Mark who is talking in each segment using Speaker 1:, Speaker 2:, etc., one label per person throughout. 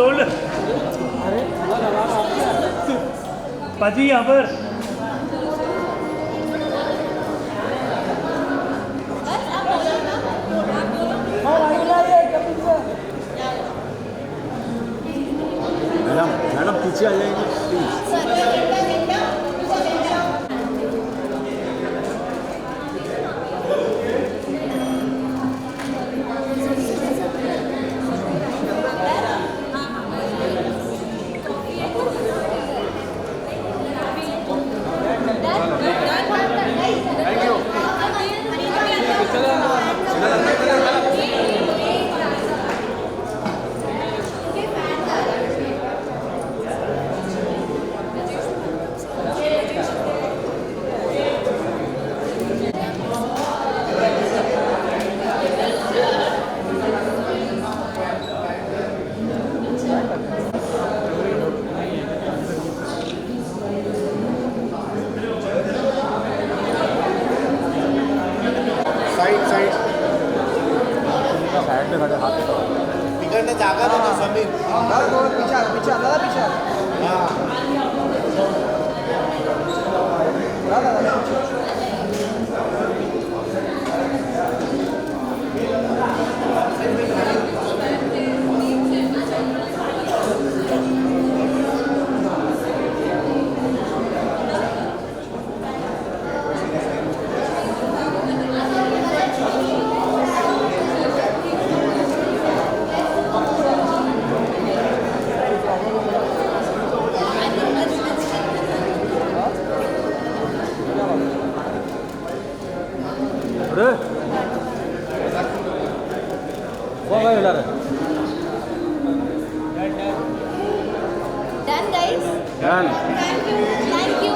Speaker 1: Hold. पाजी यहाँ पर
Speaker 2: मैडम मैडम पीछे आ जाएंगे प्लीज।
Speaker 3: साइड साइड
Speaker 2: साइड में खड़े हाथ
Speaker 3: तिकडनं जागा दे ना समीर.
Speaker 4: पीछे पीछे दादा पीछे
Speaker 2: अरे वो भाई हिला रहे
Speaker 5: Done, guys.
Speaker 2: Done
Speaker 5: Thank you. Thank you.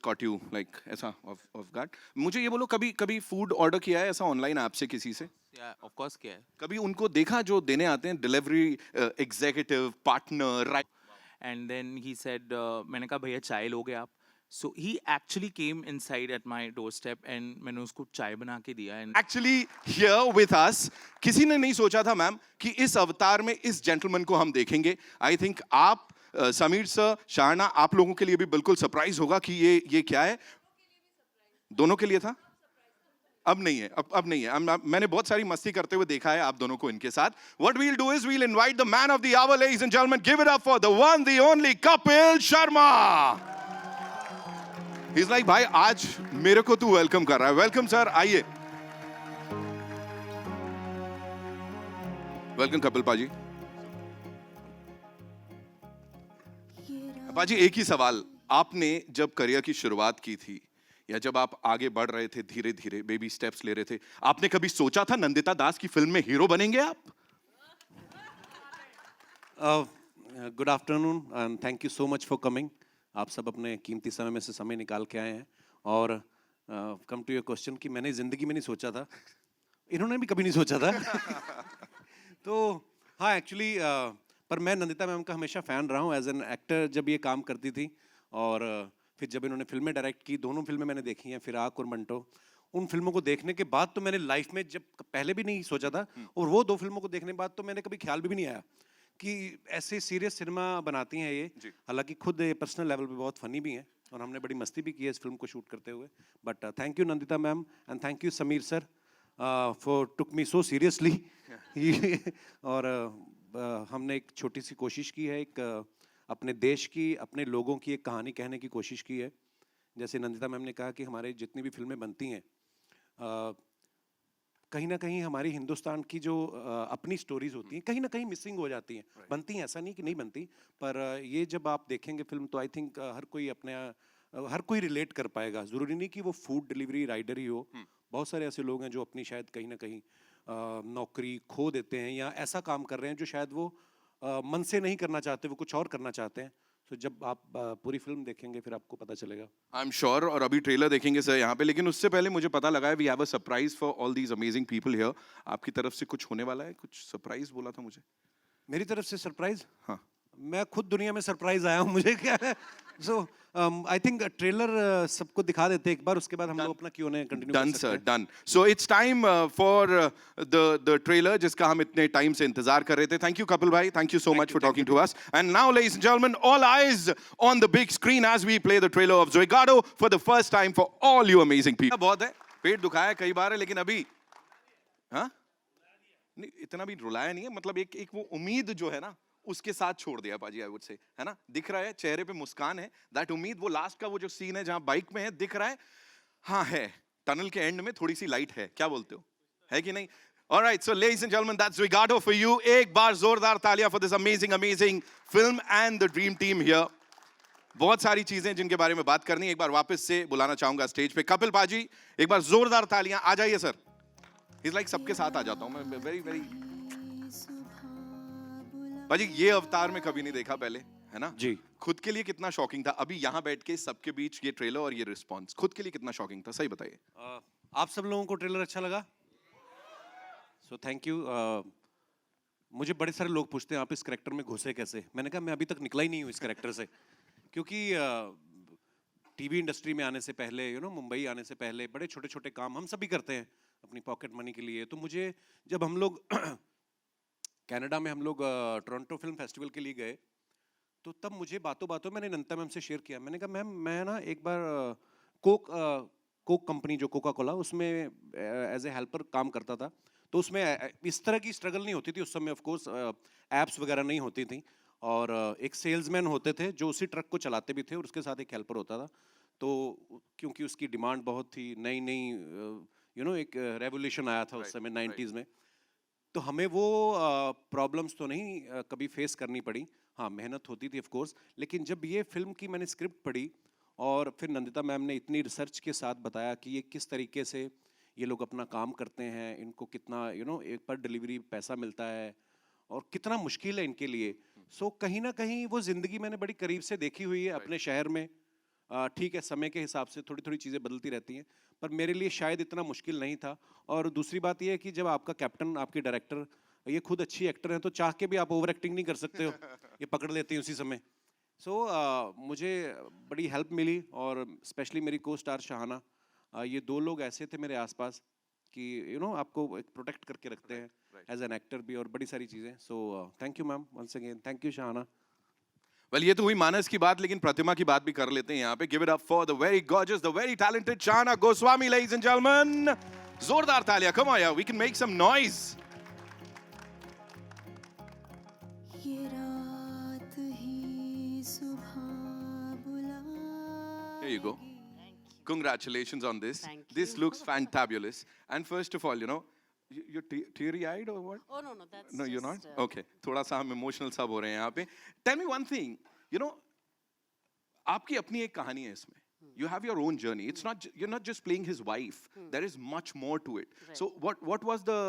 Speaker 6: caught you like ऐसा of guard. मुझे ये बोलो कभी कभी फूड ऑर्डर किया है ऐसा ऑनलाइन ऐप से किसी से?
Speaker 7: ऑफ कोर्स किया है.
Speaker 6: कभी उनको देखा जो देने आते हैं delivery executive partner right?
Speaker 7: And then he said मैंने कहा भैया चाय लोगे आप? So he actually came inside at my door step and मैंने उसको चाय बना के दिया. And
Speaker 6: actually here with us किसी ने नहीं सोचा था मैम कि इस अवतार में इस जेंटलमैन को हम देखेंगे. आई थिंक आप समीर सर शाहना आप लोगों के लिए भी बिल्कुल सरप्राइज होगा कि ये क्या है. दोनों के लिए था, अब नहीं है. अब नहीं है. मैंने बहुत सारी मस्ती करते हुए देखा है आप दोनों को इनके साथ. What we'll do is we'll invite the man of the hour, ladies and gentlemen. Give it up for the one, the only Kapil Sharma. He's like भाई आज मेरे को तू वेलकम कर रहा है. वेलकम सर, आइए. वेलकम कपिल पाजी. पाजी एक ही सवाल, आपने जब करियर की शुरुआत की थी या जब आप आगे बढ़ रहे थे धीरे धीरे बेबी स्टेप्स ले रहे थे, आपने कभी सोचा था नंदिता दास की फिल्म में हीरो बनेंगे आप?
Speaker 8: Good afternoon and thank you so much for coming. आप सब अपने कीमती समय में से समय निकाल के आए हैं. और कम टू योर क्वेश्चन कि मैंने ज़िंदगी में नहीं सोचा था, इन्होंने भी कभी नहीं सोचा था. तो हाँ एक्चुअली पर मैं नंदिता मैम का हमेशा फ़ैन रहा हूँ एज एन एक्टर. जब ये काम करती थी और फिर जब इन्होंने फिल्में डायरेक्ट की, दोनों फिल्में मैंने देखी हैं, फिराक और मंटो. उन फिल्मों को देखने के बाद तो मैंने लाइफ में जब पहले भी नहीं सोचा था, और वो दो फिल्मों को देखने के बाद तो मैंने कभी ख्याल भी नहीं आया कि ऐसे सीरियस सिनेमा बनाती हैं ये. हालांकि खुद पर्सनल लेवल पे बहुत फनी भी हैं और हमने बड़ी मस्ती भी की है इस फिल्म को शूट करते हुए. But thank you Nandita ma'am and thank you Sameer sir for took me so seriously. और हमने एक छोटी सी कोशिश की है, एक अपने देश की, अपने लोगों की एक कहानी कहने की कोशिश की है. जैसे नंदिता मैम ने कहा कि हमारे जितनी भी फिल्में बनती हैं कहीं ना कहीं हमारी हिंदुस्तान की जो अपनी स्टोरीज होती हैं कहीं ना कहीं मिसिंग हो जाती हैं. बनती हैं, ऐसा नहीं कि नहीं बनती, पर ये जब आप देखेंगे फिल्म तो आई थिंक हर कोई रिलेट कर पाएगा. ज़रूरी नहीं कि वो फूड डिलीवरी राइडर ही हो. बहुत सारे ऐसे लोग हैं जो अपनी शायद कहीं ना कहीं नौकरी खो देते हैं या ऐसा काम कर रहे हैं जो शायद वो मन से नहीं करना चाहते, वो कुछ और करना चाहते हैं. तो जब आप पूरी फिल्म देखेंगे फिर आपको पता चलेगा.
Speaker 6: आई एम श्योर. और अभी ट्रेलर देखेंगे सर यहाँ पे, लेकिन उससे पहले मुझे पता लगा है we have a surprise for all these amazing people here. आपकी तरफ से कुछ होने वाला है? कुछ सरप्राइज बोला था मुझे.
Speaker 8: मेरी तरफ से सरप्राइज?
Speaker 6: हाँ.
Speaker 8: मैं खुद दुनिया में सरप्राइज आया हूँ, मुझे क्या है. सो आई थिंक ट्रेलर सबको दिखा देते हैं एक बार, उसके बाद हम लोग अपना Q&A कंटिन्यू कर
Speaker 6: Done,
Speaker 8: सकते
Speaker 6: sir.
Speaker 8: हैं.
Speaker 6: Done. So it's time for the trailer जिसका हम इतने टाइम से इंतजार कर रहे थे. Thank you, Kapil bhai. Thank you so much for talking to us. And now, ladies and gentlemen, all eyes on the big screen as we play the trailer of Zoigado for the first time for all you amazing people. बहुत है, पेट दुखाया कई बार है, लेकिन अभी, हाँ? नहीं, इतना भी रुलाया नहीं है. मतलब एक वो उम्मीद जो है ना, उसके साथ छोड़ दिया पाजी, आई वुड से, है ना? दिख रहा है, चेहरे पे मुस्कान है. दैट उम्मीद, वो लास्ट का वो जो सीन है जहां बाइक में है, दिख रहा है. हाँ है, टनल के एंड में थोड़ी सी लाइट है. क्या बोलते हो, है कि नहीं? Alright, so ladies and gentlemen, that's Zoigado for you. एक बार जोरदार तालियां for this amazing film and the dream team here. बहुत सारी चीजें जिनके बारे में बात करनी है. एक बार वापस से बुलाना चाहूंगा स्टेज पे कपिल पाजी. एक बार जोरदार तालियां. आ जाइए सर. He's like सबके साथ आ जाता हूं मैं. very पाजी, ये अवतार में कभी नहीं देखा पहले, है ना?
Speaker 8: जी.
Speaker 6: खुद के लिए कितना शॉकिंग था अभी यहाँ बैठ के सबके बीच ये ट्रेलर और ये रिस्पॉन्स, खुद के लिए कितना शॉकिंग था, सही बताइए.
Speaker 8: आप सब लोगों को ट्रेलर अच्छा लगा? सो थैंक यू. मुझे बड़े सारे लोग पूछते हैं आप इस कैरेक्टर में घुसे कैसे. मैंने कहा मैं अभी तक निकला ही नहीं हूँ इस कैरेक्टर से, क्योंकि टीवी इंडस्ट्री में आने से पहले, मुंबई आने से पहले बड़े छोटे छोटे काम हम सभी करते हैं अपनी पॉकेट मनी के लिए. तो मुझे जब हम लोग कनाडा में हम लोग टोरंटो फिल्म फेस्टिवल के लिए गए, तो तब मुझे बातों बातों मैंने नंता मैम से शेयर किया. मैंने कहा मैम, मैं ना एक बार कोक कंपनी जो कोका कोला, उसमें एज ए हेल्पर काम करता था. तो उसमें इस तरह की स्ट्रगल नहीं होती थी उस समय. ऑफ कोर्स एप्स वगैरह नहीं होती थी, और एक सेल्समैन होते थे जो उसी ट्रक को चलाते भी थे, और उसके साथ एक हेल्पर होता था. तो क्योंकि उसकी डिमांड बहुत थी, नई एक रेवोल्यूशन आया था उस समय 90s में, तो हमें वो प्रॉब्लम्स तो नहीं कभी फेस करनी पड़ी. हाँ, मेहनत होती थी ऑफ कोर्स. लेकिन जब ये फिल्म की मैंने स्क्रिप्ट पढ़ी, और फिर नंदिता मैम ने इतनी रिसर्च के साथ बताया कि ये किस तरीके से ये लोग अपना काम करते हैं, इनको कितना एक पर डिलीवरी पैसा मिलता है, और कितना मुश्किल है इनके लिए. सो कहीं ना कहीं वो ज़िंदगी मैंने बड़ी करीब से देखी हुई है अपने शहर में. ठीक है, समय के हिसाब से थोड़ी थोड़ी चीज़ें बदलती रहती हैं, पर मेरे लिए शायद इतना मुश्किल नहीं था. और दूसरी बात यह है कि जब आपका कैप्टन, आपकी डायरेक्टर, ये खुद अच्छी एक्टर हैं, तो चाह के भी आप ओवर एक्टिंग नहीं कर सकते हो, ये पकड़ लेते हैं उसी समय. सो मुझे बड़ी हेल्प मिली, और स्पेशली मेरी को स्टार शाहाना, ये दो लोग ऐसे थे मेरे आसपास कि आपको एक प्रोटेक्ट करके रखते हैं एज एन एक्टर भी, और बड़ी सारी चीज़ें. So thank you ma'am, once again thank you Shahana.
Speaker 6: Well, ये तो हुई मानस की बात, लेकिन प्रतिमा की बात भी कर लेते हैं यहाँ पे. Give it up for the very gorgeous, the very talented Shahana Goswami, ladies and gentleman. जोरदार तालियां. कम ऑन यार, we can make some noise.
Speaker 5: ये रात ही सुबह बुला.
Speaker 6: Here you go. Congratulations on this.
Speaker 9: Thank
Speaker 6: This
Speaker 9: you.
Speaker 6: looks fantabulous. And first of all, you're teary-eyed or what?
Speaker 9: Oh no, that's
Speaker 6: No, you're
Speaker 9: just,
Speaker 6: not? Okay. थोड़ा सा हम emotional सब हो रहे हैं यहाँ पे. Tell me one thing. आपकी अपनी एक कहानी है इसमें. You have your own journey. It's not, you're not just playing his wife. There is much more to it. So what was the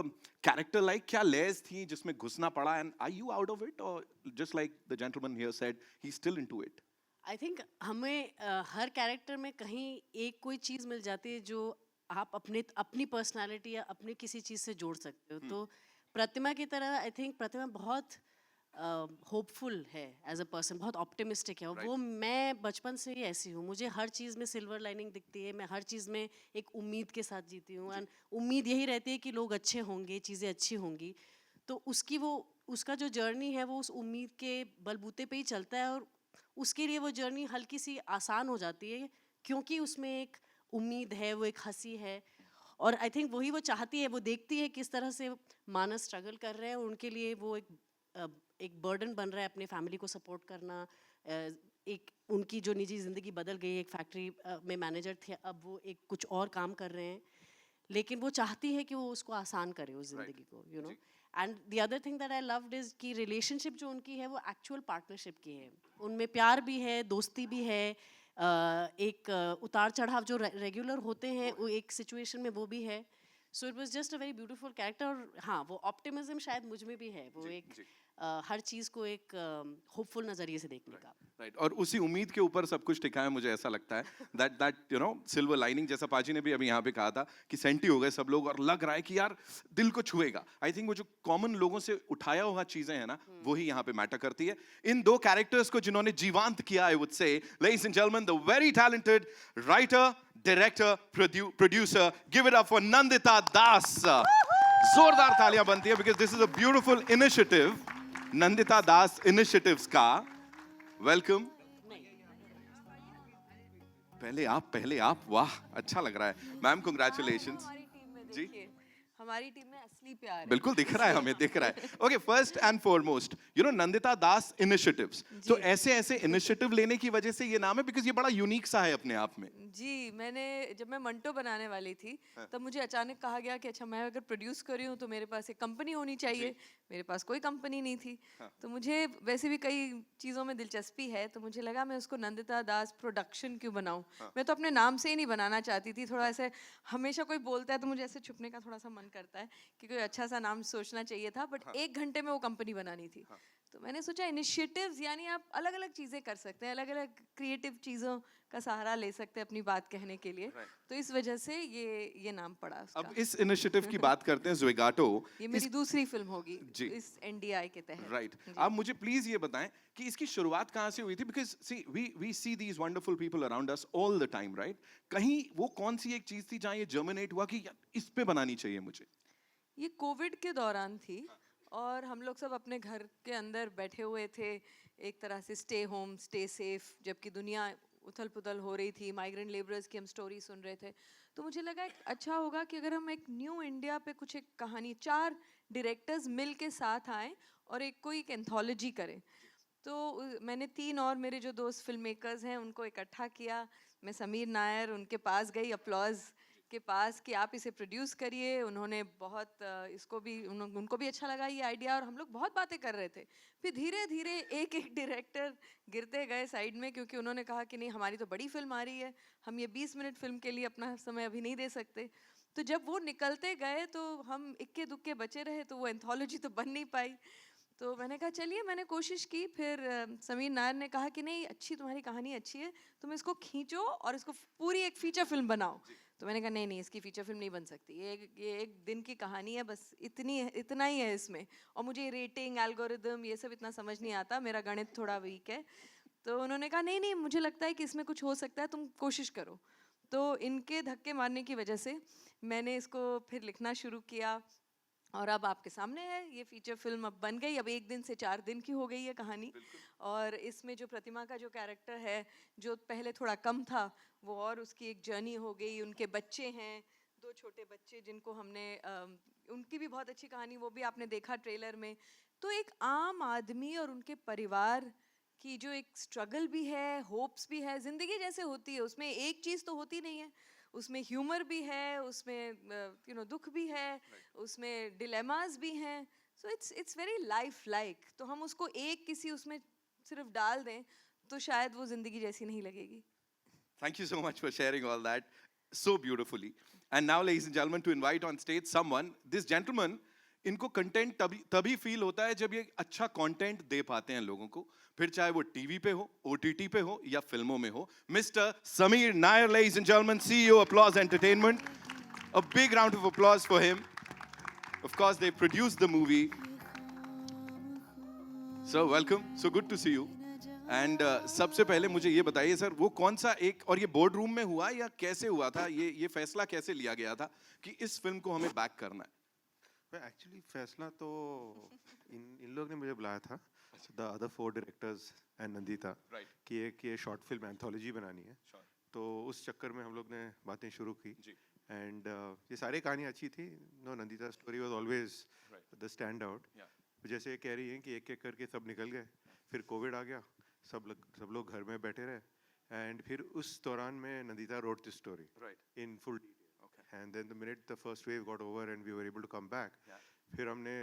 Speaker 6: character like? क्या layers थी जिसमें घुसना पड़ा? And are you out of it, or just like the gentleman here said, he's still into it?
Speaker 9: I think हमें हर character में कहीं एक कोई चीज़ मिल जाती है जो आप अपनी पर्सनालिटी या अपनी किसी चीज़ से जोड़ सकते हो. तो प्रतिमा की तरह आई थिंक प्रतिमा बहुत होपफुल है एज अ पर्सन, बहुत ऑप्टिमिस्टिक है. और वो मैं बचपन से ही ऐसी हूँ. मुझे हर चीज़ में सिल्वर लाइनिंग दिखती है. मैं हर चीज़ में एक उम्मीद के साथ जीती हूँ, एंड उम्मीद यही रहती है कि लोग अच्छे होंगे, चीज़ें अच्छी होंगी. तो उसका जो जर्नी है वो उस उम्मीद के बलबूते पे ही चलता है, और उसके लिए वो जर्नी हल्की सी आसान हो जाती है, क्योंकि उसमें एक उम्मीद है, वो एक हंसी है. और आई थिंक वही वो चाहती है, वो देखती है किस तरह से मानस स्ट्रगल कर रहे हैं, और उनके लिए वो एक बर्डन बन रहा है अपने फैमिली को सपोर्ट करना. एक उनकी जो निजी ज़िंदगी बदल गई, एक फैक्ट्री में मैनेजर थे, अब वो एक कुछ और काम कर रहे हैं, लेकिन वो चाहती है कि वो उसको आसान करे उस ज़िंदगी को. And the other thing that I loved is कि रिलेशनशिप जो उनकी है वो एक्चुअल पार्टनरशिप की है. उनमें प्यार भी है, दोस्ती भी है, एक उतार चढ़ाव जो रेगुलर होते हैं वो एक सिचुएशन में वो भी है. So it was just a very beautiful character. और हाँ, वो ऑप्टिमिज्म शायद मुझ में भी है. वो एक हर चीज़ को एक होपफुल नज़रिए से देखने का।
Speaker 6: राइट और उसी उम्मीद के ऊपर सब कुछ टिका है मुझे ऐसा लगता है that you know silver lining जैसा पाजी ने भी अभी यहाँ पे कहा था कि सेंटी हो गए सब लोग और लग रहा है कि यार दिल को छुएगा। आई थिंक वो जो कॉमन लोगों से उठाया हुआ चीजें हैं ना वो ही यहाँ पे मैटर करती है। इन दो कैरेक्टर्स को जिन्होंने जीवांत किया I would say ladies and gentleman the very talented writer director producer give it up for Nandita Das. जोरदार तालियां बनती है because this is a beautiful initiative Nandita Das initiatives का। वेलकम। पहले आप वाह अच्छा लग रहा है मैम कांग्रेचुलेशंस जी।
Speaker 10: हमारी टीम में असली प्यार है।
Speaker 6: बिल्कुल दिख रहा है हमें दिख रहा है। Okay first and foremost you know Nandita Das initiatives तो ऐसे इनिशिएटिव लेने की वजह से ये नाम है बिकॉज ये बड़ा यूनिक सा है अपने आप में।
Speaker 10: जी मैंने जब मैं मंटो बनाने वाली थी तब मुझे अचानक कहा गया कि अच्छा मैं अगर प्रोड्यूस कर रही हूँ तो मेरे पास एक कंपनी होनी चाहिए। मेरे पास कोई कंपनी नहीं थी तो मुझे वैसे भी कई चीज़ों में दिलचस्पी है तो मुझे लगा मैं उसको नंदिता दास प्रोडक्शन क्यों बनाऊँ। मैं तो अपने नाम से ही नहीं बनाना चाहती थी। थोड़ा ऐसे हमेशा कोई बोलता है तो मुझे ऐसे छुपने का थोड़ा सा मन करता है कि कोई अच्छा सा नाम सोचना चाहिए था बट 1 घंटे में वो कंपनी बनानी थी। तो मैंने सोचा इनिशिएटिव्स यानी आप अलग अलग चीज़ें कर सकते हैं अलग अलग क्रिएटिव चीज़ों का सहारा ले सकते हैं अपनी बात कहने के लिए। तो इस वजह से ये नाम पड़ा उसका।
Speaker 6: अब इस इनिशिएटिव की बात करते हैं ज़ुइगाटो।
Speaker 10: ये मेरी दूसरी फिल्म होगी इस एनडीआई के तहत।
Speaker 6: राइट आप मुझे प्लीज ये बताएं कि इसकी शुरुआत कहाँ से हुई थी because see we see these wonderful people around us all the time right. कहीं वो कौन सी एक चीज थी जहाँ ये जर्मिनेट हुआ कि इस पे बनानी चाहिए मुझे।
Speaker 10: ये कोविड के दौरान थी और हम लोग सब अपने घर के अंदर बैठे हुए थे एक तरह से स्टे होम स्टे सेफ जबकि दुनिया उथल पुथल हो रही थी। माइग्रेंट लेबरर्स की हम स्टोरी सुन रहे थे तो मुझे लगा अच्छा होगा कि अगर हम एक न्यू इंडिया पे कुछ एक कहानी 4 डायरेक्टर्स मिल के साथ आएँ और कोई एक एंथोलॉजी करें। तो मैंने 3 और मेरे जो दोस्त फिल्म मेकर्स हैं उनको इकट्ठा किया। मैं समीर नायर उनके पास गई अपलॉज के पास कि आप इसे प्रोड्यूस करिए। उन्होंने बहुत इसको भी उनको भी अच्छा लगा ये आइडिया और हम लोग बहुत बातें कर रहे थे। फिर धीरे धीरे एक डायरेक्टर गिरते गए साइड में क्योंकि उन्होंने कहा कि नहीं हमारी तो बड़ी फिल्म आ रही है हम ये 20 मिनट फिल्म के लिए अपना समय अभी नहीं दे सकते। तो जब वो निकलते गए तो हम इक्के दुक्के बचे रहे तो वो एंथोलॉजी तो बन नहीं पाई। तो मैंने कहा चलिए मैंने कोशिश की। फिर समीर नायर ने कहा कि नहीं अच्छी तुम्हारी कहानी अच्छी है तुम इसको खींचो और इसको पूरी एक फीचर फिल्म बनाओ। तो मैंने कहा नहीं इसकी फीचर फिल्म नहीं बन सकती ये एक दिन की कहानी है बस इतना ही है इसमें। और मुझे रेटिंग एल्गोरिदम ये सब इतना समझ नहीं आता मेरा गणित थोड़ा वीक है। तो उन्होंने कहा नहीं मुझे लगता है कि इसमें कुछ हो सकता है तुम कोशिश करो। तो इनके धक्के मारने की वजह से मैंने इसको फिर लिखना शुरू किया और अब आपके सामने है ये फीचर फिल्म अब बन गई। अब 1 दिन से 4 दिन की हो गई है कहानी। और इसमें जो प्रतिमा का जो कैरेक्टर है जो पहले थोड़ा कम था वो और उसकी एक जर्नी हो गई। उनके बच्चे हैं 2 छोटे बच्चे जिनको हमने उनकी भी बहुत अच्छी कहानी वो भी आपने देखा ट्रेलर में। तो एक आम आदमी और उनके परिवार की जो एक स्ट्रगल भी है होप्स भी है ज़िंदगी जैसे होती है उसमें एक चीज़ तो होती नहीं है उसमें ह्यूमर भी है उसमें दुख भी है उसमें डिलेमास भी हैं। So it's very life like. तो हम उसको एक किसी उसमें सिर्फ डाल दें तो शायद वो ज़िंदगी जैसी नहीं लगेगी।
Speaker 6: Thank you so much for sharing all that so beautifully. And now, ladies and gentlemen, to invite on stage someone, this gentleman, इनको कंटेंट तभी फील होता है जब ये अच्छा कंटेंट दे पाते हैं लोगों को फिर चाहे वो टीवी पे हो ओटीटी पे हो या फिल्मों में हो। Mister Sameer Nair ladies and gentlemen, CEO Applause Entertainment. A big round of applause for him. Of course they produced the movie. So welcome, so good to see you. And सबसे पहले मुझे ये बताइए सर वो कौन सा एक और ये बोर्ड रूम में हुआ या कैसे हुआ था ये फैसला कैसे लिया गया था कि इस फिल्म को हमें बैक करना है।
Speaker 11: एक्चुअली फैसला तो इन लोग ने मुझे बुलाया था the other 4 directors and Nandita कि एक ये शॉर्ट फिल्म एंथोलॉजी बनानी है। तो उस चक्कर में हम लोग ने बातें शुरू की एंड ये सारी कहानी अच्छी थी। No Nandita story was always the stand out. जैसे कह रही हैं कि एक एक करके सब निकल गए फिर कोविड आ गया सब लोग घर में बैठे रहे एंड फिर उस दौरान में Nandita wrote this story in full detail and then the minute the first wave got over and we were able to come back फिर हमने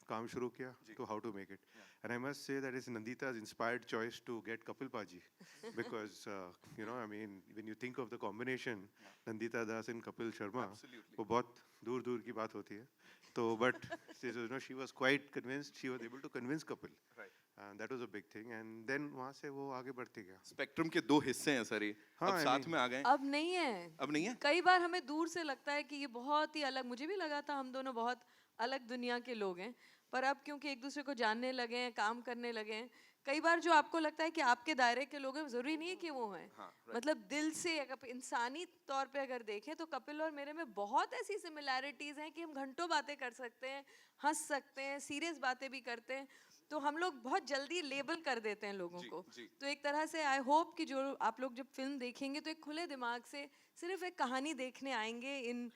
Speaker 11: काम शुरू किया तो how to make it and I must say that is Nandita's inspired choice to get Kapil Paji because you know I mean when you think of the combination Nandita Das and Kapil Sharma वो बहुत दूर की बात होती है। तो but she was quite convinced, she was able to convince Kapil. That was a big thing, and then वहाँ से वो आगे बढ़ते गया.
Speaker 6: स्पेक्ट्रम के दो हिस्से हैं सर ये,
Speaker 11: हाँ,
Speaker 6: अब
Speaker 11: I
Speaker 6: साथ
Speaker 11: mean-
Speaker 6: में आ गए.
Speaker 10: अब नहीं है.
Speaker 6: अब नहीं है.
Speaker 10: कई बार हमें दूर से लगता है कि ये बहुत ही अलग, मुझे भी लगा था हम दोनों बहुत अलग दुनिया के लोग हैं, पर अब क्योंकि एक दूसरे को जानने लगे हैं, काम करने लगे हैं, कई बार जो आपको लगता है कि आपके दायरे के लोग हैं, जरूरी नहीं है कि वो हैं. मतलब दिल से अगर इंसानी तौर पे अगर देखें तो कपिल और मेरे में बहुत ऐसी सिमिलैरिटीज हैं कि हम घंटों बातें कर सकते हैं, हंस सकते हैं, सीरियस बातें भी करते हैं. तो हम लोग बहुत जल्दी लेबल कर देते हैं लोगों को. तो एक तरह से आई होप कि जो आप लोग जब फिल्म देखेंगे तो एक खुले दिमाग से सिर्फ एक कहानी देखने आएंगे इन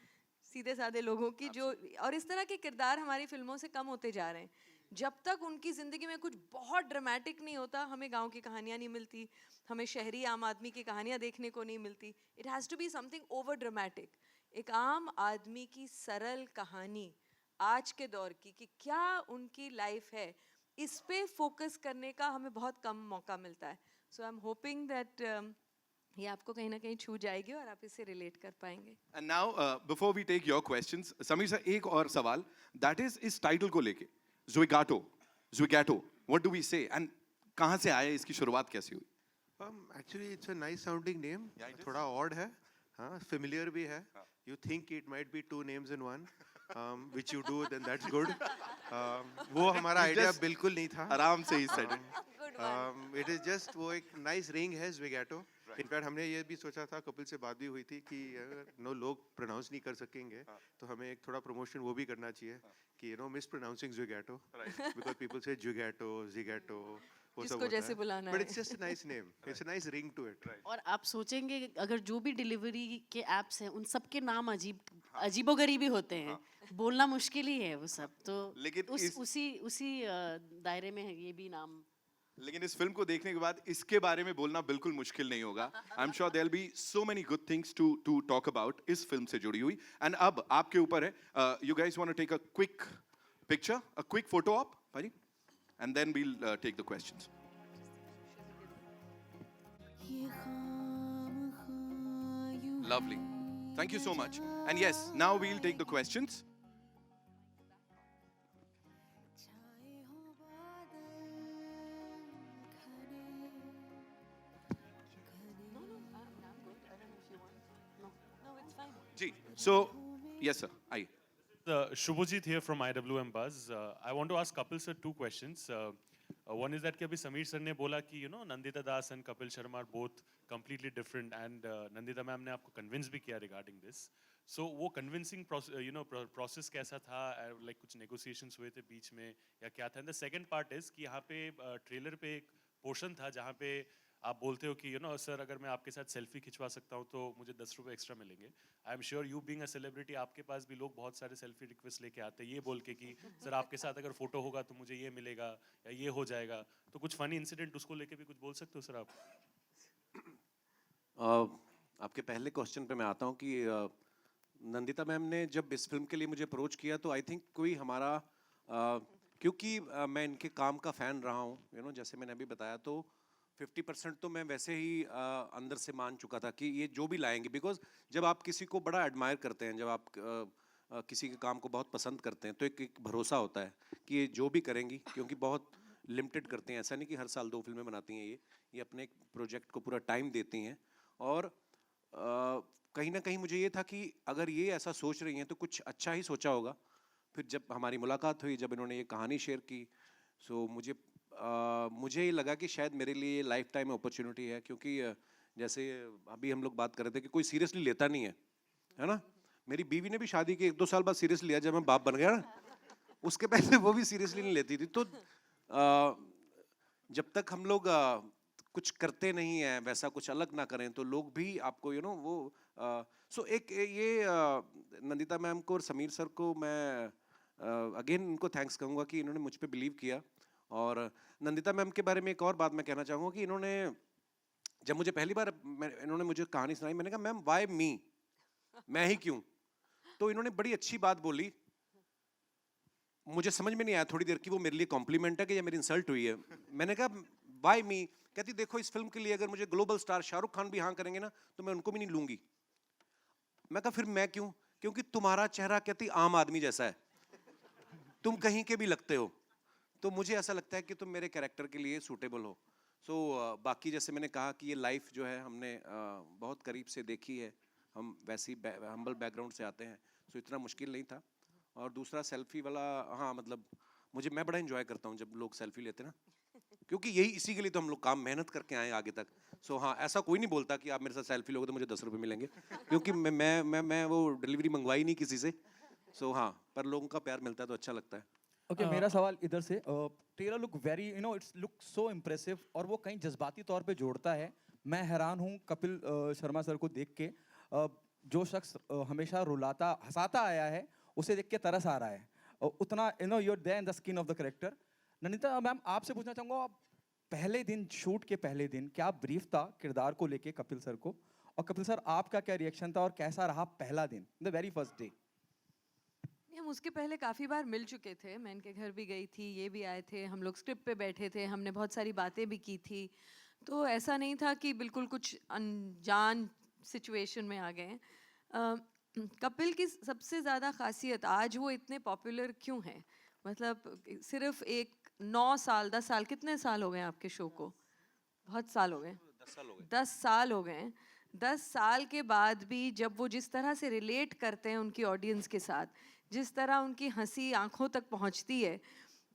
Speaker 10: सीधे साधे लोगों की, जो और इस तरह के किरदार हमारी फिल्मों से कम होते जा रहे हैं. जब तक उनकी ज़िंदगी में कुछ बहुत ड्रामेटिक नहीं होता, हमें गांव की कहानियाँ नहीं मिलती, हमें शहरी आम आदमी की कहानियाँ देखने को नहीं मिलती. It has to be something over dramatic. एक आम आदमी की सरल कहानी आज के दौर की कि क्या उनकी लाइफ है, इस पे फोकस करने का हमें बहुत कम मौका मिलता है. सो आई एम होपिंग दैट ये आपको कहीं ना कहीं छू जाएगी और आप इससे रिलेट कर पाएंगे.
Speaker 6: And now, before we take your questions, Sameer sir एक और सवाल, that is इस टाइटल को लेके, Zwigato, what do we say and कहाँ से आया, इसकी शुरुआत कैसी हुई?
Speaker 11: Actually, it's a nice sounding name. थोड़ा odd है, हाँ, familiar भी है. You think it might be two names in one, which you do, then that's good. वो हमारा आइडिया बिल्कुल नहीं था.
Speaker 6: आराम से ही said it.
Speaker 11: It is just वो एक nice ring है Zwigato. इनफैक्ट हमने ये भी सोचा था, कपिल से बात भी हुई थी कि अगर लोग प्रोनाउंस नहीं कर सकेंगे तो हमें एक थोड़ा प्रमोशन वो भी करना चाहिए कि miss pronouncing Zwigato, because people से Zwigato, Zigato, वो सब
Speaker 10: जिसको जैसे बुलाना है.
Speaker 11: But it's just a nice name, it's a nice ring to it.
Speaker 9: और आप सोचेंगे अगर जो भी डिलीवरी के एप्स हैं उन सब के नाम अजीबोगरीबी होते हैं, बोलना मुश्किल ही है वो सब. तो
Speaker 6: लेकिन
Speaker 9: उसी दायरे में है ये भी नाम.
Speaker 6: लेकिन इस फिल्म को देखने के बाद इसके बारे में बोलना बिल्कुल मुश्किल नहीं होगा. I am sure there will be so many good things to talk about इस फिल्म से जुड़ी हुई. एंड अब आपके ऊपर है, you guys want to take a quick picture, a quick photo op भाई, and then we'll take the questions. Lovely. Thank you so much. And yes, now we'll take the questions. So, yes sir, आइए.
Speaker 1: Shubhajit here from IWM Buzz. I want to ask Kapil sir two questions. One is that कि अभी Sameer sir ने बोला कि नंदिता दास and Kapil Sharma are both completely different, and Nandita ma'am ने आपको convince भी किया regarding this. So वो convincing process कैसा था, like कुछ negotiations हुए थे बीच में या क्या था? And the second part is कि यहाँ पे trailer पे एक portion था जहाँ पे आप बोलते हो कि सर अगर मैं आपके साथ सेल्फी खिंचवा सकता हूँ तो मुझे 10 रुपए एक्स्ट्रा मिलेंगे. आई am sure you being a celebrity आपके पास भी लोग बहुत सारे सेल्फी रिक्वेस्ट लेके आते हैं ये बोल के कि सर आपके साथ अगर फोटो होगा तो मुझे ये मिलेगा या ये हो जाएगा. तो कुछ फनी इंसिडेंट उसको लेके भी कुछ बोल सकते हो सर आप?
Speaker 8: आपके पहले क्वेश्चन पे मैं आता हूँ कि नंदिता मैम ने जब इस फिल्म के लिए मुझे अप्रोच किया तो आई थिंक कोई हमारा क्योंकि मैं इनके काम का फ़ैन रहा हूँ, जैसे मैंने अभी बताया, तो 50% तो मैं वैसे ही अंदर से मान चुका था कि ये जो भी लाएंगे, बिकॉज जब आप किसी को बड़ा एडमायर करते हैं, जब आप किसी के काम को बहुत पसंद करते हैं तो एक भरोसा होता है कि ये जो भी करेंगी, क्योंकि बहुत लिमिटेड करते हैं, ऐसा नहीं कि हर साल 2 फिल्में बनाती हैं, ये अपने प्रोजेक्ट को पूरा टाइम देती हैं. और कहीं ना कहीं मुझे ये था कि अगर ये ऐसा सोच रही हैं तो कुछ अच्छा ही सोचा होगा. फिर जब हमारी मुलाकात हुई, जब इन्होंने ये कहानी शेयर की, सो मुझे ये लगा कि शायद मेरे लिए लाइफ टाइम अपॉर्चुनिटी है, क्योंकि जैसे अभी हम लोग बात कर रहे थे कि कोई सीरियसली लेता नहीं है ना. मेरी बीवी ने भी शादी के 1-2 साल बाद सीरियसली लिया, जब मैं बाप बन गया ना. उसके पहले वो भी सीरियसली नहीं लेती थी. तो जब तक हम लोग कुछ करते नहीं हैं, वैसा कुछ अलग ना करें, तो लोग भी आपको वो सो एक ये नंदिता मैम को और समीर सर को मैं अगेन इनको थैंक्स कहूँगा कि इन्होंने मुझ पे बिलीव किया. और नंदिता मैम के बारे में एक और बात मैं कहना चाहूँगा कि इन्होंने जब मुझे पहली बार इन्होंने मुझे कहानी सुनाई, मैंने कहा मैम वाई मी, मैं ही क्यों? तो इन्होंने बड़ी अच्छी बात बोली, मुझे समझ में नहीं आया थोड़ी देर की वो मेरे लिए कॉम्प्लीमेंट है कि या मेरी इंसल्ट हुई है. मैंने कहा वाई मी? कहती देखो इस फिल्म के लिए अगर मुझे ग्लोबल स्टार शाहरुख खान भी हाँ करेंगे ना तो मैं उनको भी नहीं लूंगी. मैं कहा फिर मैं क्यों? क्योंकि तुम्हारा चेहरा कहती आम आदमी जैसा है. तुम कहीं के भी लगते हो, तो मुझे ऐसा लगता है कि तुम मेरे कैरेक्टर के लिए सूटेबल हो। सो बाकी जैसे मैंने कहा कि ये लाइफ जो है हमने बहुत करीब से देखी है, हम वैसी हम्बल बैकग्राउंड से आते हैं, सो इतना मुश्किल नहीं था। और दूसरा सेल्फी वाला, हाँ मतलब मैं बड़ा एंजॉय करता हूँ जब लोग सेल्फी लेते ना, क्योंकि यही इसी के लिए तो हम लोग काम मेहनत करके आए आगे तक। सो हाँ, ऐसा कोई नहीं बोलता कि आप मेरे साथ सेल्फी लोगे तो मुझे 10 रुपये मिलेंगे, क्योंकि मैं वो डिलीवरी मंगवाई नहीं किसी से। सो हाँ, पर लोगों का प्यार मिलता है तो अच्छा लगता है।
Speaker 2: ओके मेरा सवाल इधर से, trailer look very it's look so impressive और वो कहीं जज्बाती तौर पे जोड़ता है। मैं हैरान हूँ कपिल शर्मा सर को देख के। जो शख्स हमेशा रुलाता हंसाता आया है, उसे देख के तरस आ रहा है। उतना you are there in the skin of the character. Nandita ma'am, आपसे पूछना चाहूँगा, पहले दिन, शूट के पहले दिन क्या ब्रीफ था किरदार को लेके कपिल सर को, और कपिल सर आपका क्या रिएक्शन था और कैसा रहा पहला दिन, द वेरी फर्स्ट डे?
Speaker 10: हम उसके पहले काफ़ी बार मिल चुके थे, मैं इनके घर भी गई थी, ये भी आए थे, हम लोग स्क्रिप्ट पे बैठे थे, हमने बहुत सारी बातें भी की थी। तो ऐसा नहीं था कि बिल्कुल कुछ अनजान सिचुएशन में आ गए। कपिल की सबसे ज़्यादा खासियत, आज वो इतने पॉपुलर क्यों हैं, मतलब सिर्फ एक 9 साल 10 साल, कितने साल हो गए आपके शो को? बहुत साल हो गए,
Speaker 8: 10 साल हो गए।
Speaker 10: 10 साल हो गए। 10 साल के बाद भी जब वो जिस तरह से रिलेट करते हैं उनकी ऑडियंस के साथ, जिस तरह उनकी हंसी आंखों तक पहुंचती है,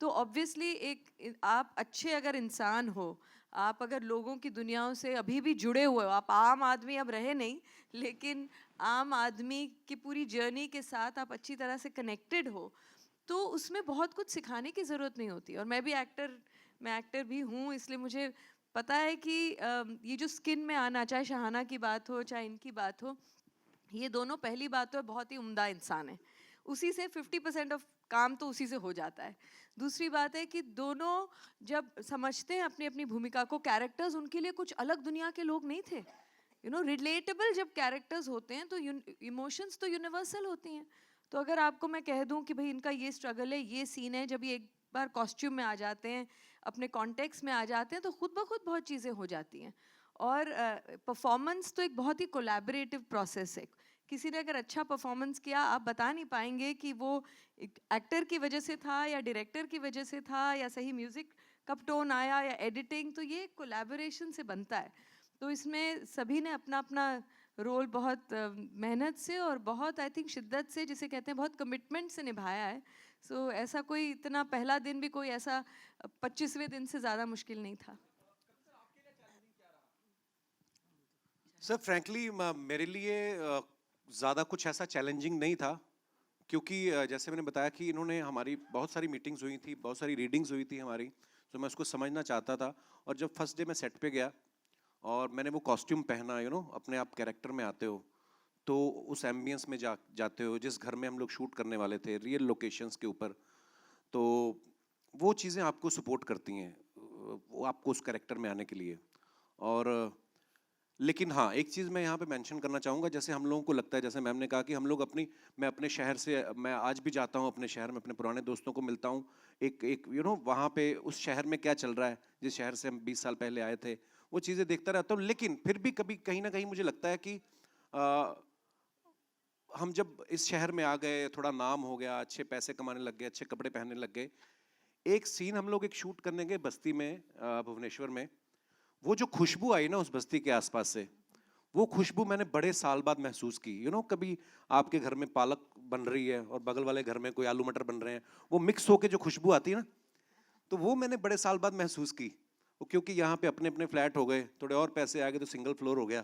Speaker 10: तो ऑब्वियसली एक आप अच्छे अगर इंसान हो, आप अगर लोगों की दुनियाओं से अभी भी जुड़े हुए हो, आप आम आदमी अब रहे नहीं, लेकिन आम आदमी की पूरी जर्नी के साथ आप अच्छी तरह से कनेक्टेड हो, तो उसमें बहुत कुछ सिखाने की ज़रूरत नहीं होती। और मैं एक्टर भी हूँ, इसलिए मुझे पता है कि ये जो स्किन में आना, चाहे शहाना की बात हो चाहे इनकी बात हो, ये दोनों पहली बात तो बहुत ही उम्दा इंसान है, उसी से 50% ऑफ काम तो उसी से हो जाता है। दूसरी बात है कि दोनों जब समझते हैं अपनी अपनी भूमिका को, कैरेक्टर्स उनके लिए कुछ अलग दुनिया के लोग नहीं थे। रिलेटेबल जब कैरेक्टर्स होते हैं तो इमोशंस तो यूनिवर्सल होती हैं। तो अगर आपको मैं कह दूं कि भाई इनका ये स्ट्रगल है, ये सीन है, जब ये एक बार कॉस्ट्यूम में आ जाते हैं, अपने कॉन्टेक्स्ट में आ जाते हैं, तो खुद ब खुद बहुत चीज़ें हो जाती हैं। और परफॉर्मेंस तो एक बहुत ही कोलैबोरेटिव प्रोसेस है। किसी ने अगर अच्छा परफॉर्मेंस किया, आप बता नहीं पाएंगे कि वो एक्टर की वजह से था या डायरेक्टर की वजह से था या सही म्यूज़िक कब टोन आया या एडिटिंग, तो ये कोलैबोरेशन से बनता है। तो इसमें सभी ने अपना अपना रोल बहुत मेहनत से और बहुत आई थिंक शिद्दत से, जिसे कहते हैं बहुत कमिटमेंट से निभाया है। सो ऐसा कोई इतना पहला दिन भी कोई ऐसा 25वें दिन से ज़्यादा मुश्किल नहीं था।
Speaker 8: सर फ्रैंकली मेरे लिए ज़्यादा कुछ ऐसा चैलेंजिंग नहीं था, क्योंकि जैसे मैंने बताया कि इन्होंने हमारी बहुत सारी मीटिंग्स हुई थी, बहुत सारी रीडिंग्स हुई थी हमारी, तो मैं उसको समझना चाहता था। और जब फर्स्ट डे मैं सेट पे गया और मैंने वो कॉस्ट्यूम पहना, अपने आप कैरेक्टर में आते हो, तो उस एम्बियंस में जाते हो जिस घर में हम लोग शूट करने वाले थे, रियल लोकेशंस के ऊपर, तो वो चीज़ें आपको सपोर्ट करती हैं, वो आपको उस कैरेक्टर में आने के लिए। और लेकिन हाँ, एक चीज़ मैं यहाँ पे मेंशन करना चाहूँगा, जैसे हम लोगों को लगता है, जैसे मैम ने कहा कि हम लोग मैं अपने शहर से, मैं आज भी जाता हूँ अपने शहर में, अपने पुराने दोस्तों को मिलता हूँ, एक वहाँ पे उस शहर में क्या चल रहा है, जिस शहर से हम 20 साल पहले आए थे, वो चीज़ें देखता रहता हूँ। लेकिन फिर भी कभी कहीं ना कहीं मुझे लगता है कि हम जब इस शहर में आ गए, थोड़ा नाम हो गया, अच्छे पैसे कमाने लग गए, अच्छे कपड़े पहनने लग गए, एक सीन हम लोग एक शूट करने गए बस्ती में, भुवनेश्वर में, वो जो खुशबू आई ना उस बस्ती के आसपास से, वो खुशबू मैंने बड़े साल बाद महसूस की। कभी आपके घर में पालक बन रही है और बगल वाले घर में कोई आलू मटर बन रहे हैं, वो मिक्स होके जो खुशबू आती है ना, तो वो मैंने बड़े साल बाद महसूस की। वो क्योंकि यहाँ पे अपने अपने फ्लैट हो गए, थोड़े और पैसे आ गए तो सिंगल फ्लोर हो गया,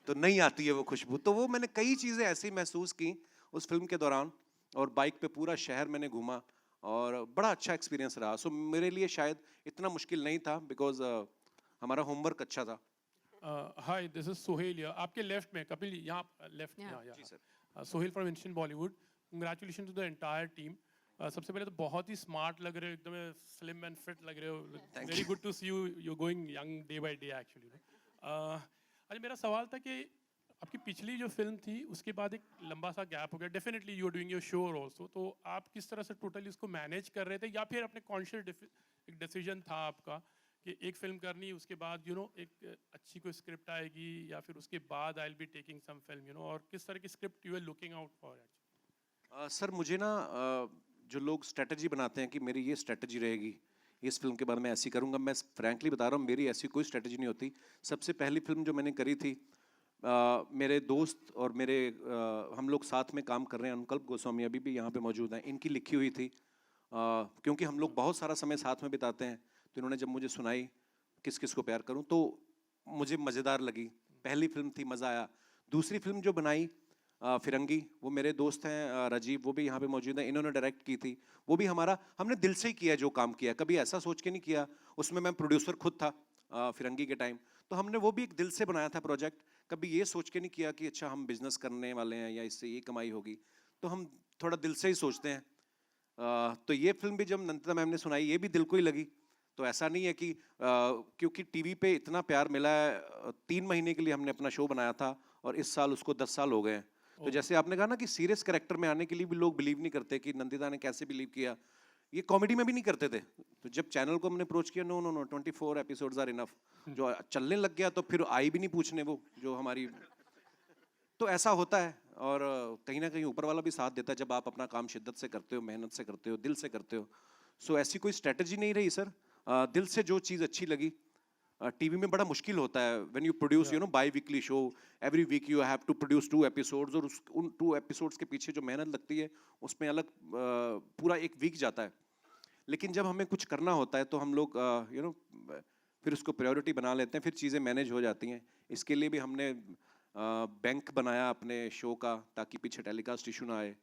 Speaker 8: तो नहीं आती है वो खुशबू। तो वो मैंने कई चीज़ें ऐसी महसूस की उस फिल्म के दौरान, और बाइक पे पूरा शहर मैंने घूमा और बड़ा अच्छा एक्सपीरियंस रहा। सो मेरे लिए शायद इतना मुश्किल नहीं था, बिकॉज हमारा होमवर्क अच्छा था।
Speaker 12: Hi, this is Sohail. आपके लेफ्ट में कपिल, यहाँ लेफ्ट,
Speaker 8: जी sir.
Speaker 12: Sohail from instant Bollywood. Congratulation to the entire team. सबसे पहले तो बहुत ही स्मार्ट लग रहे हो, एकदम स्लिम एंड फिट लग रहे हो। Very good to see you, you going young day by day actually. अच्छा, मेरा सवाल था कि आपकी पिछली जो फिल्म थी उसके बाद एक लंबा सा गैप हो गया। Definitely you are doing your show also, तो आप किस तरह से टोटली इसको मैनेज कर रहे थे, या फिर अपने कॉन्शियस एक डिसीजन था आपका कि एक फिल्म करनी, उसके बाद एक अच्छी कोई स्क्रिप्ट आएगी, या फिर उसके बाद I will be taking some film, और किस तरह की script you are looking out for?
Speaker 8: Sir मुझे ना जो लोग स्ट्रेटजी बनाते हैं कि मेरी ये स्ट्रेटजी रहेगी, इस फिल्म के बाद मैं ऐसी करूँगा, मैं फ्रैंकली बता रहा हूँ मेरी ऐसी कोई स्ट्रेटजी नहीं होती। सबसे पहली फिल्म जो मैंने करी थी, मेरे दोस्त और मेरे हम लोग साथ में काम कर रहे हैं, अनुकल्प गोस्वामी अभी भी यहाँ पे मौजूद हैं, इनकी लिखी हुई थी। क्योंकि हम लोग बहुत सारा समय साथ में बिताते हैं, तो इन्होंने जब मुझे सुनाई किस किस को प्यार करूं, तो मुझे मज़ेदार लगी। पहली फिल्म थी, मज़ा आया। दूसरी फिल्म जो बनाई फिरंगी, वो मेरे दोस्त हैं राजीव, वो भी यहाँ पे मौजूद हैं, इन्होंने डायरेक्ट की थी। वो भी हमने दिल से ही किया जो काम किया, कभी ऐसा सोच के नहीं किया। उसमें मैं प्रोड्यूसर खुद था फिरंगी के टाइम, तो हमने वो भी एक दिल से बनाया था प्रोजेक्ट। कभी ये सोच के नहीं किया कि अच्छा हम बिजनेस करने वाले हैं या इससे ये कमाई होगी, तो हम थोड़ा दिल से ही सोचते हैं। तो ये फिल्म भी जब नंदिता मैम ने सुनाई, ये भी दिल को ही लगी। तो ऐसा नहीं है कि क्योंकि टीवी पे इतना प्यार मिला है, 3 महीने के लिए हमने अपना शो बनाया था और इस साल उसको 10 साल हो गए हैं। तो जैसे आपने कहा ना कि सीरियस कैरेक्टर में आने के लिए भी लोग बिलीव नहीं करते कि नंदिता ने कैसे बिलीव किया, ये कॉमेडी में भी नहीं करते थे। तो जब चैनल को हमने अप्रोच किया, no no no 24 episodes are enough, जो चलने लग गया तो फिर आई भी नहीं पूछने वो जो हमारी। तो ऐसा होता है, और कहीं ना कहीं ऊपर वाला भी साथ देता है जब आप अपना काम शिद्दत से करते हो, मेहनत से करते हो, दिल से करते हो। सो ऐसी कोई स्ट्रेटजी नहीं रही सर, दिल से जो चीज़ अच्छी लगी। टीवी में बड़ा मुश्किल होता है when you produce you know biweekly show, every week you have to produce 2 episodes, और उन 2 एपिसोड्स के पीछे जो मेहनत लगती है उसमें अलग पूरा एक वीक जाता है। लेकिन जब हमें कुछ करना होता है तो हम लोग यू नो फिर उसको प्रायोरिटी बना लेते हैं, फिर चीज़ें मैनेज हो जाती हैं। इसके लिए भी हमने बैंक बनाया अपने शो का, ताकि पीछे टेलीकास्ट इशू ना आए,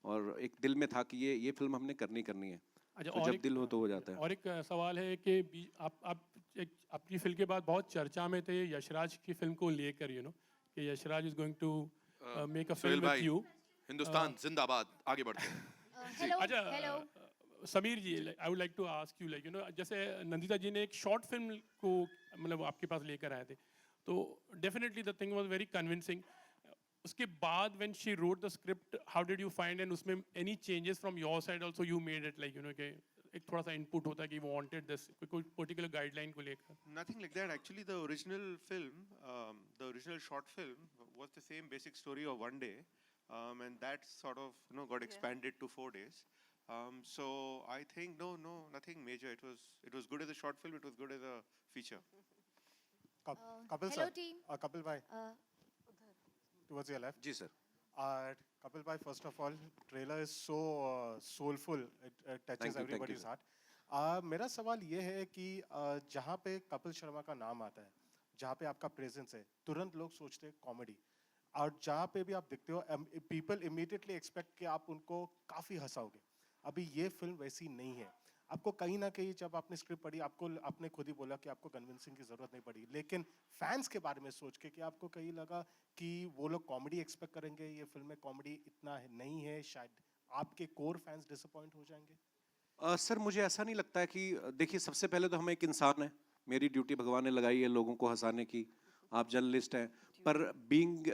Speaker 8: और एक दिल में था कि ये फिल्म हमने करनी है।
Speaker 12: अच्छा,
Speaker 8: तो जब दिल हो तो हो जाता है।
Speaker 12: और एक सवाल है कि आप एक अपनी फिल्म के बाद बहुत चर्चा में थे यशराज की फिल्म को लेकर, यू नो कि Yashraj is going to make a film with you.
Speaker 6: Hindustan जिंदाबाद, आगे बढ़ते हैं।
Speaker 12: अच्छा, Sameer ji, I would like to ask you, like you know, जैसे नंदिता जी ने एक शॉर्ट फिल्म को मतलब आपके पास लेकर आए थे, तो definitely the thing was very convincing. उसके बाद when she wrote the script, how did you find, and उसमें any changes from your side also you made it, like you know कि एक थोड़ा सा इनपुट होता है कि वो वांटेड दिस, कोई पर्टिकुलर गाइडलाइन को लेकर?
Speaker 11: Nothing like that. Actually, the original film, the original short film, was the same basic story of one day, and that sort of got expanded to 4 days. So I think no, nothing major. It was good as a short film. It was good as a feature.
Speaker 3: Kapil
Speaker 5: hello
Speaker 3: sir,
Speaker 5: team.
Speaker 3: Kapil bhai, towards your left.
Speaker 8: जी sir.
Speaker 3: Kapil bhai, first of all, trailer is so soulful. It touches
Speaker 8: Thank you,
Speaker 3: everybody's
Speaker 8: sir.
Speaker 3: heart. मेरा सवाल ये है कि जहाँ पे कपिल शर्मा का नाम आता है, जहाँ पे आपका प्रेजेंस है, तुरंत लोग सोचते हैं कॉमेडी, और जहाँ पे भी आप दिखते हो, पीपल इमीडिएटली एक्सपेक्ट कि आप उनको काफ़ी हंसाओगे। अभी ये फिल्म वैसी नहीं है। आपको कहीं ना कहीं जब आपने स्क्रिप्ट पढ़ी, आपने खुद ही बोला कि आपको कन्विंसिंग की ज़रूरत नहीं पड़ी, लेकिन फैंस के बारे में सोच के कि आपको कहीं लगा कि वो लोग कॉमेडी एक्सपेक्ट करेंगे, ये फिल्म में कॉमेडी इतना नहीं है, शायद आपके कोर फैंस डिसअपॉइंट हो जाएंगे।
Speaker 8: सर मुझे ऐसा नहीं लगता है कि देखिए, सबसे पहले तो हम एक इंसान हैं, मेरी ड्यूटी भगवान ने लगाई है लोगों को हंसाने की, आप जर्नलिस्ट हैं, पर बीइंग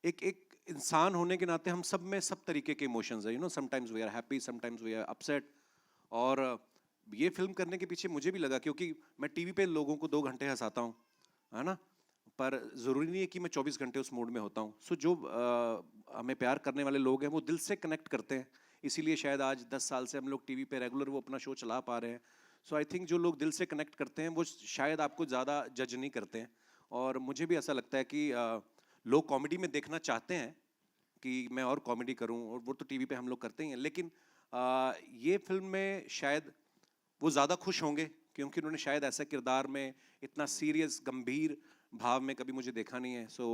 Speaker 8: एक इंसान होने के नाते हम सब में सब तरीके के इमोशंस हैं, you know, sometimes we are happy, sometimes we are upset. और ये फिल्म करने के पीछे मुझे भी लगा, क्योंकि मैं टीवी पे लोगों को 2 घंटे हंसाता हूँ, है ना, पर ज़रूरी नहीं है कि मैं 24 घंटे उस मूड में होता हूँ। सो जो हमें प्यार करने वाले लोग हैं वो दिल से कनेक्ट करते हैं, इसीलिए शायद आज 10 साल से हम लोग टीवी पे रेगुलर वो अपना शो चला पा रहे हैं। सो आई थिंक जो लोग दिल से कनेक्ट करते हैं वो शायद आपको ज़्यादा जज नहीं करते हैं, और मुझे भी ऐसा लगता है कि लोग कॉमेडी में देखना चाहते हैं कि मैं और कॉमेडी करूं, और वो तो टीवी पे हम लोग करते ही हैं, लेकिन ये फिल्म में शायद वो ज़्यादा खुश होंगे, क्योंकि उन्होंने शायद ऐसा किरदार में इतना सीरियस गंभीर भाव में कभी मुझे देखा नहीं है। सो